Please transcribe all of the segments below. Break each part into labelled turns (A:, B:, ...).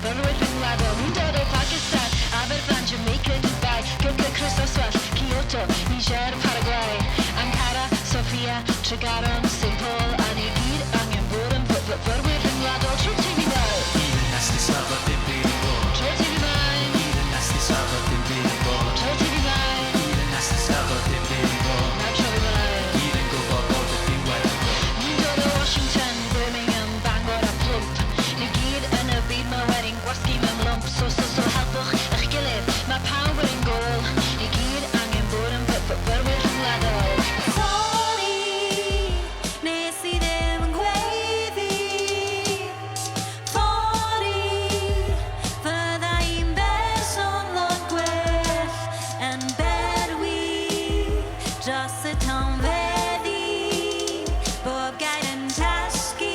A: Byrwyr rhyngwladol, ni'n dod o Pakistan, Aberfan, Jamaica, Dubai, Gylca, Chris Oswald, Kyoto, Niger, Paraguay, Ankara, Sofia, Tregaron, St Paul, a ni gyd angen bod yn byrwyr rhyngwladol trwy TV Mawr.
B: Hyd yn nes di safod dim byd yn bod.
A: Trwy TV Mawr.
B: Hyd yn nes di safod dim byd yn bod.
A: Trwy TV Mawr.
B: Hyd yn nes di safod dim byd yn bod.
A: Na trwy Mawr.
B: Hyd yn gwybod bod y diwedd yn bod.
A: Ni'n dod o Washington, Birmingham, Bangor a Plwmp. Ni gyd yn y byd ma wedyn gwasgu mewn lwmp. So helpwch eich gilydd, mae pawb yn gôl. Ni gyd angen bod yn byrwyr rhyngwladol.
C: Sori, nes i ddim yn gweiddi. Sori, fydda i'n berson lot gwell yn berwi dros y tonfeddi. Bob gair yn tasgu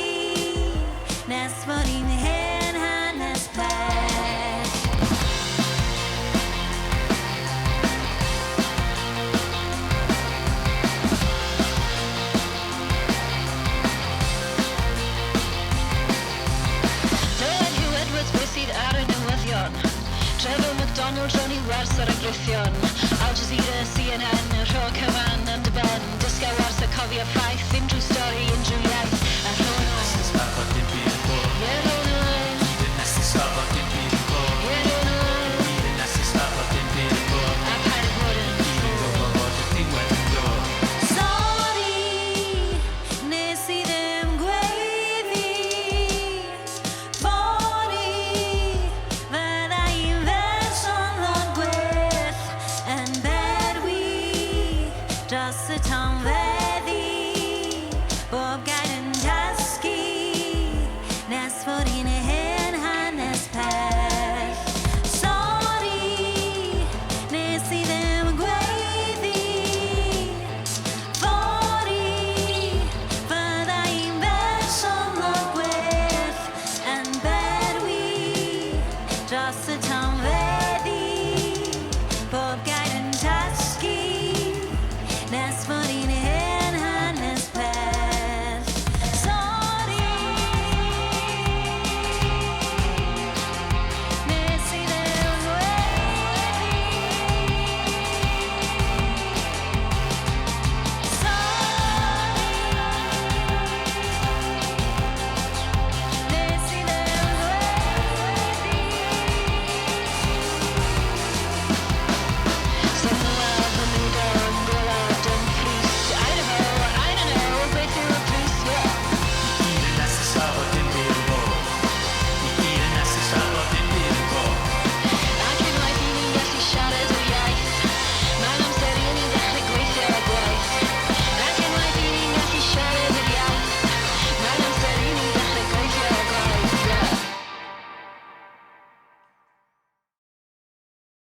C: nes fod i'n hen hanes pell.
A: Dylan Hugh Edwards beth sydd ar y newyddion. Trevor McDonald, Johnny Wers ar y grithion. Al Jazeera, CNN, y rho cyfan yn dy ben. Dysgau wers y cofio ffaith.